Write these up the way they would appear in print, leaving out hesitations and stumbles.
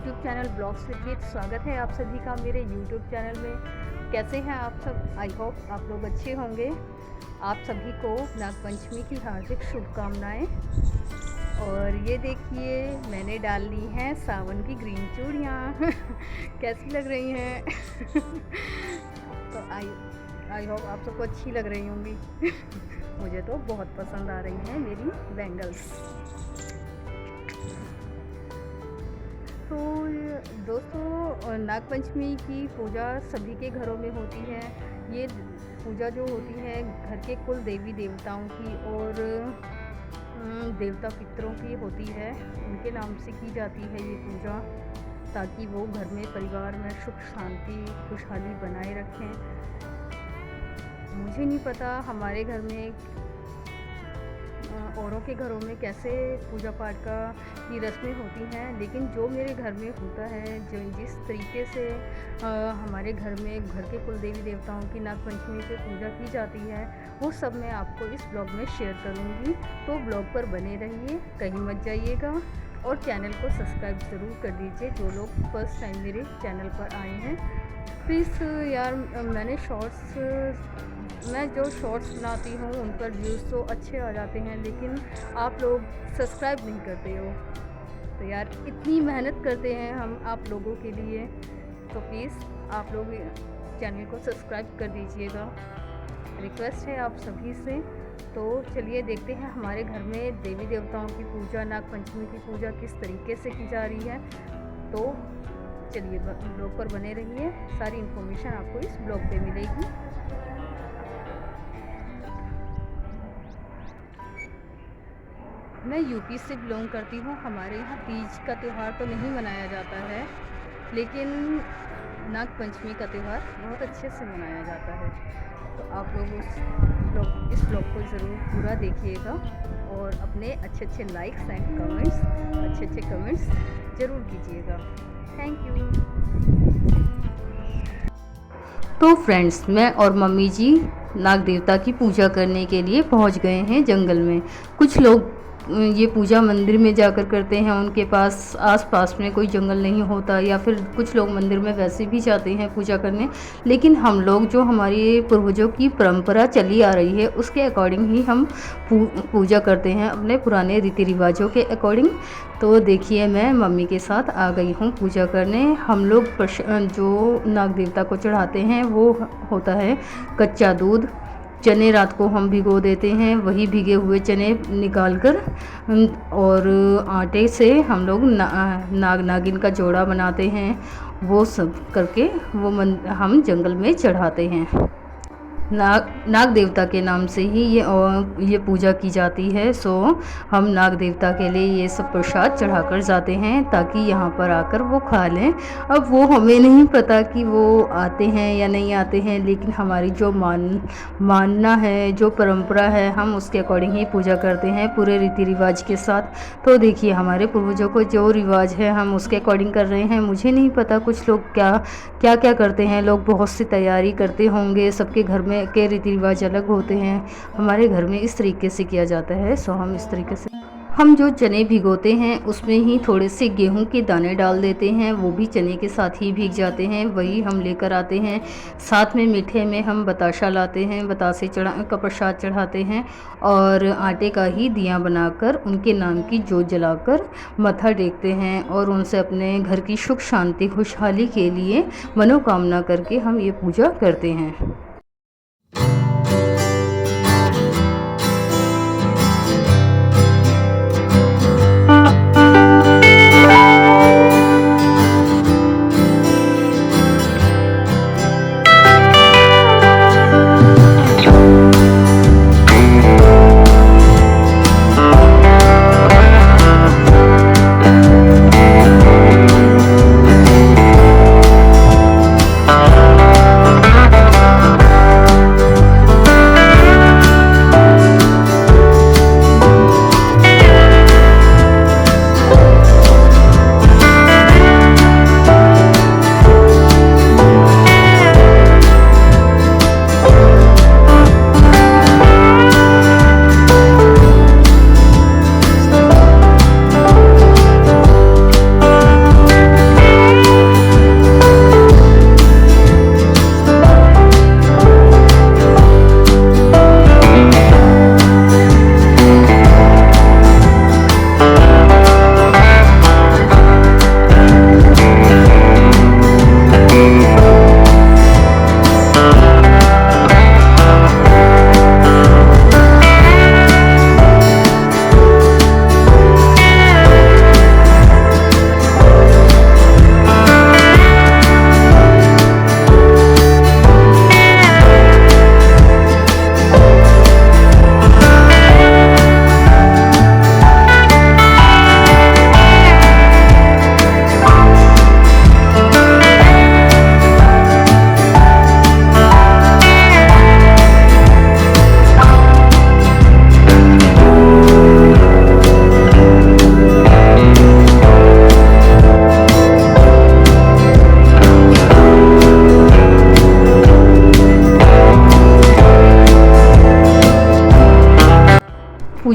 YouTube channel blogs with. स्वागत है आप सभी का मेरे यूट्यूब चैनल में। कैसे हैं आप सब? आई होप आप लोग अच्छे होंगे। आप सभी को नागपंचमी की हार्दिक शुभकामनाएं। और ये देखिए मैंने डाल ली हैं सावन की ग्रीन चूड़ियाँ कैसी लग रही हैं? तो आई होप आप सबको अच्छी लग रही होंगी मुझे तो बहुत पसंद आ रही हैं मेरी बैंगल्स। तो दोस्तों, नागपंचमी की पूजा सभी के घरों में होती है। ये पूजा जो होती है घर के कुल देवी देवताओं की और देवता पितरों की होती है। उनके नाम से की जाती है ये पूजा, ताकि वो घर में परिवार में सुख शांति खुशहाली बनाए रखें। मुझे नहीं पता हमारे घर में औरों के घरों में कैसे पूजा पाठ की रस्में होती हैं, लेकिन जो मेरे घर में होता है, जो जिस तरीके से हमारे घर में घर के कुल देवी देवताओं की नागपंचमी पे पूजा की जाती है, वो सब मैं आपको इस ब्लॉग में शेयर करूँगी। तो ब्लॉग पर बने रहिए, कहीं मत जाइएगा और चैनल को सब्सक्राइब ज़रूर कर दीजिए। जो लोग फर्स्ट टाइम मेरे चैनल पर आए हैं प्लीज़ यार, मैं जो शॉर्ट्स बनाती हूँ उन पर व्यूज़ तो अच्छे आ जाते हैं, लेकिन आप लोग सब्सक्राइब नहीं करते हो। तो यार इतनी मेहनत करते हैं हम आप लोगों के लिए, तो प्लीज़ आप लोग चैनल को सब्सक्राइब कर दीजिएगा, रिक्वेस्ट है आप सभी से। तो चलिए देखते हैं हमारे घर में देवी देवताओं की पूजा, नागपंचमी की पूजा किस तरीके से की जा रही है। तो चलिए ब्लॉग पर बने रहिए, सारी इन्फॉर्मेशन आपको इस ब्लॉग पे मिलेगी। मैं यूपी से बिलोंग करती हूँ। हमारे यहाँ तीज का त्यौहार तो नहीं मनाया जाता है, लेकिन नागपंचमी का त्यौहार बहुत अच्छे से मनाया जाता है। तो आप लोग इस ब्लॉग को ज़रूर पूरा देखिएगा और अपने अच्छे लाइक्स एंड कमेंट्स, अच्छे कमेंट्स ज़रूर कीजिएगा। Thank you. तो फ्रेंड्स, मैं और मम्मी जी नाग देवता की पूजा करने के लिए पहुंच गए हैं जंगल में। कुछ लोग ये पूजा मंदिर में जाकर करते हैं, उनके पास आस-पास में कोई जंगल नहीं होता, या फिर कुछ लोग मंदिर में वैसे भी जाते हैं पूजा करने। लेकिन हम लोग जो हमारी पूर्वजों की परंपरा चली आ रही है उसके अकॉर्डिंग ही हम पूजा करते हैं, अपने पुराने रीति रिवाजों के अकॉर्डिंग। तो देखिए मैं मम्मी के साथ आ गई हूँ पूजा करने। हम लोग जो नाग देवता को चढ़ाते हैं वो होता है कच्चा दूध। चने रात को हम भिगो देते हैं, वही भीगे हुए चने निकाल कर और आटे से हम लोग नाग नागिन का जोड़ा बनाते हैं। वो सब करके हम जंगल में चढ़ाते हैं। नाग देवता के नाम से ही ये पूजा की जाती है। सो हम नाग देवता के लिए ये सब प्रसाद चढ़ाकर जाते हैं, ताकि यहाँ पर आकर वो खा लें। अब वो हमें नहीं पता कि वो आते हैं या नहीं आते हैं, लेकिन हमारी जो मानना है, जो परंपरा है, हम उसके अकॉर्डिंग ही पूजा करते हैं पूरे रीति रिवाज के साथ। तो देखिए हमारे पूर्वजों को जो रिवाज है हम उसके अकॉर्डिंग कर रहे हैं। मुझे नहीं पता कुछ लोग क्या करते हैं। लोग बहुत सी तैयारी करते होंगे, सबके घर में के रीति रिवाज अलग होते हैं। हमारे घर में इस तरीके से किया जाता है। सो हम इस तरीके से हम जो चने भिगोते हैं उसमें ही थोड़े से गेहूं के दाने डाल देते हैं, वो भी चने के साथ ही भीग जाते हैं, वही हम लेकर आते हैं। साथ में मीठे में हम बताशा लाते हैं, बतासे का प्रसाद चढ़ाते हैं और आटे का ही दिया बनाकर उनके नाम की जोत जलाकर मत्था टेकते हैं और उनसे अपने घर की सुख शांति खुशहाली के लिए मनोकामना करके हम ये पूजा करते हैं।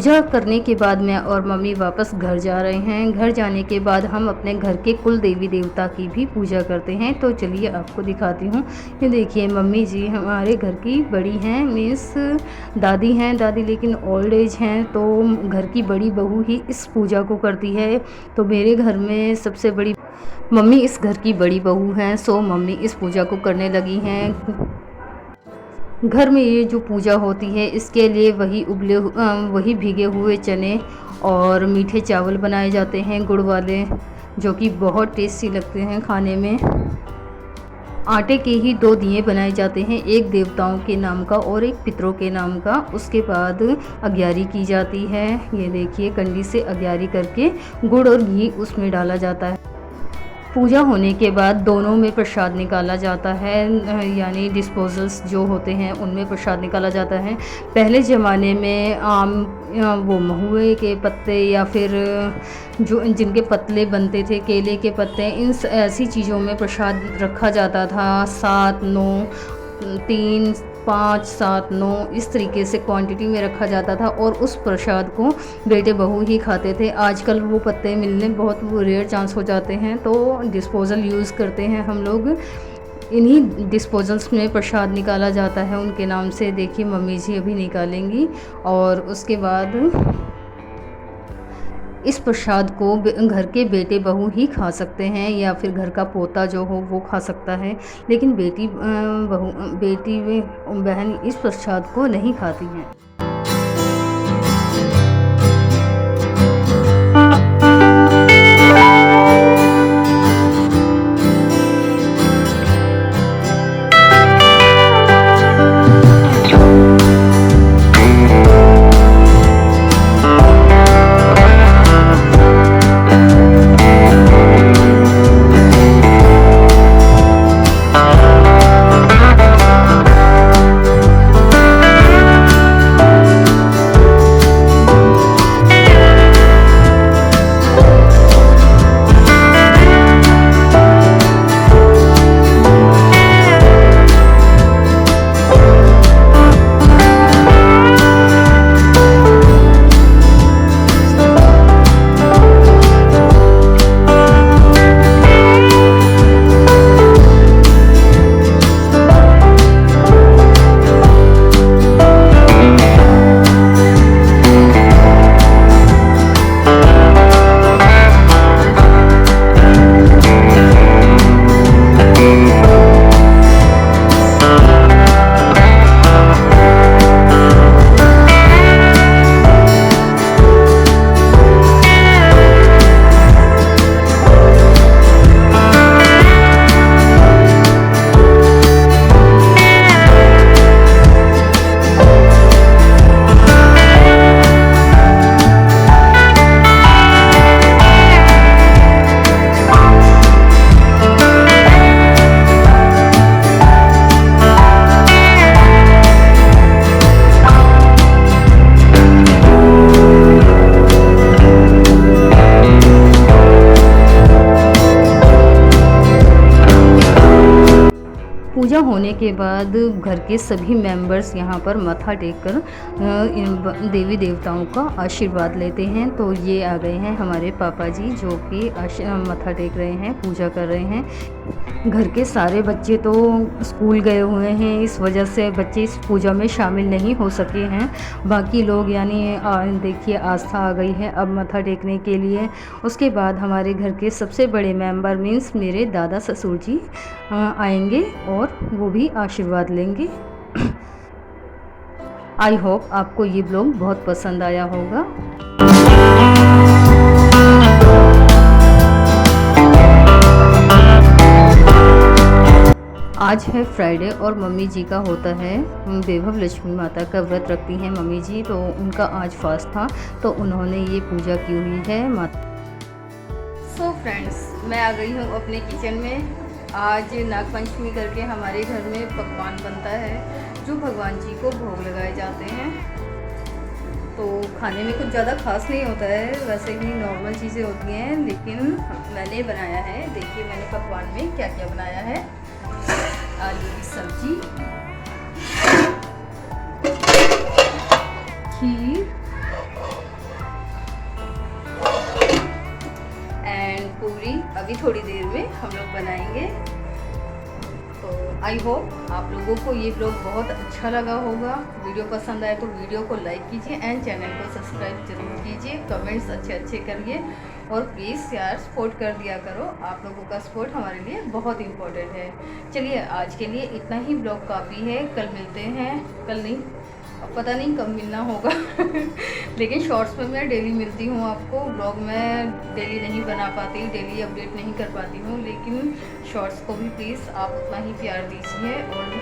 पूजा करने के बाद मैं और मम्मी वापस घर जा रहे हैं। घर जाने के बाद हम अपने घर के कुल देवी देवता की भी पूजा करते हैं। तो चलिए आपको दिखाती हूँ। ये देखिए मम्मी जी हमारे घर की बड़ी हैं, मीन्स दादी हैं। दादी लेकिन ओल्ड एज हैं, तो घर की बड़ी बहू ही इस पूजा को करती है। तो मेरे घर में सबसे बड़ी मम्मी इस घर की बड़ी बहू हैं, सो मम्मी इस पूजा को करने लगी हैं। घर में ये जो पूजा होती है इसके लिए वही भीगे हुए चने और मीठे चावल बनाए जाते हैं गुड़ वाले, जो कि बहुत टेस्टी लगते हैं खाने में। आटे के ही 2 दिए बनाए जाते हैं, एक देवताओं के नाम का और एक पितरों के नाम का। उसके बाद अग्यारी की जाती है। ये देखिए कंडी से अग्यारी करके गुड़ और घी उसमें डाला जाता है। पूजा होने के बाद दोनों में प्रसाद निकाला जाता है, यानी डिस्पोजल्स जो होते हैं उनमें प्रसाद निकाला जाता है। पहले ज़माने में वो महुए के पत्ते या फिर जो जिनके पतले बनते थे, केले के पत्ते, इन ऐसी चीज़ों में प्रसाद रखा जाता था। 7, 9, 3, 5, 7, 9 इस तरीके से क्वांटिटी में रखा जाता था और उस प्रसाद को बेटे बहू ही खाते थे। आजकल वो पत्ते मिलने बहुत रेयर चांस हो जाते हैं, तो डिस्पोज़ल यूज़ करते हैं हम लोग। इन्हीं डिस्पोजल्स में प्रसाद निकाला जाता है उनके नाम से। देखिए मम्मी जी अभी निकालेंगी और उसके बाद इस प्रसाद को घर के बेटे बहू ही खा सकते हैं या फिर घर का पोता जो हो वो खा सकता है, लेकिन बेटी बहन इस प्रसाद को नहीं खाती हैं। पूजा होने के बाद घर के सभी मेंबर्स यहाँ पर मत्था टेककर देवी देवताओं का आशीर्वाद लेते हैं। तो ये आ गए हैं हमारे पापा जी, जो कि मत्था टेक रहे हैं, पूजा कर रहे हैं। घर के सारे बच्चे तो स्कूल गए हुए हैं, इस वजह से बच्चे इस पूजा में शामिल नहीं हो सके हैं। बाकी लोग यानी देखिए आस्था आ गई है अब मत्था टेकने के लिए। उसके बाद हमारे घर के सबसे बड़े मेंबर मीन्स मेरे दादा ससुर जी आएंगे और वो भी आशीर्वाद लेंगे। आई होप आपको ये ब्लॉग बहुत पसंद आया होगा। आज है फ्राइडे और मम्मी जी का होता है वैभव लक्ष्मी माता का व्रत रखती हैं मम्मी जी, तो उनका आज फास्ट था तो उन्होंने ये पूजा की हुई है माता। सो फ्रेंड्स, मैं आ गई हूँ अपने किचन में। आज नागपंचमी करके हमारे घर में पकवान बनता है जो भगवान जी को भोग लगाए जाते हैं। तो खाने में कुछ ज़्यादा खास नहीं होता है, वैसे ही नॉर्मल चीज़ें होती हैं, लेकिन मैंने बनाया है। देखिए मैंने पकवान में क्या क्या बनाया है। आलू की सब्जी, खीर, आई होप आप लोगों को ये ब्लॉग बहुत अच्छा लगा होगा। वीडियो पसंद आए तो वीडियो को लाइक कीजिए एंड चैनल को सब्सक्राइब जरूर कीजिए। कमेंट्स अच्छे अच्छे करिए और प्लीज़ यार सपोर्ट कर दिया करो। आप लोगों का सपोर्ट हमारे लिए बहुत इम्पोर्टेंट है। चलिए आज के लिए इतना ही ब्लॉग काफ़ी है। कल मिलते हैं, कल नहीं, अब पता नहीं कब मिलना होगा लेकिन शॉर्ट्स में मैं डेली मिलती हूँ आपको। ब्लॉग में डेली नहीं बना पाती, डेली अपडेट नहीं कर पाती हूँ, लेकिन शॉर्ट्स को भी प्लीज़ आप उतना ही प्यार दीजिए और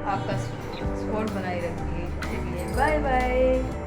आपका सपोर्ट बनाए रखिए। चलिए बाय बाय।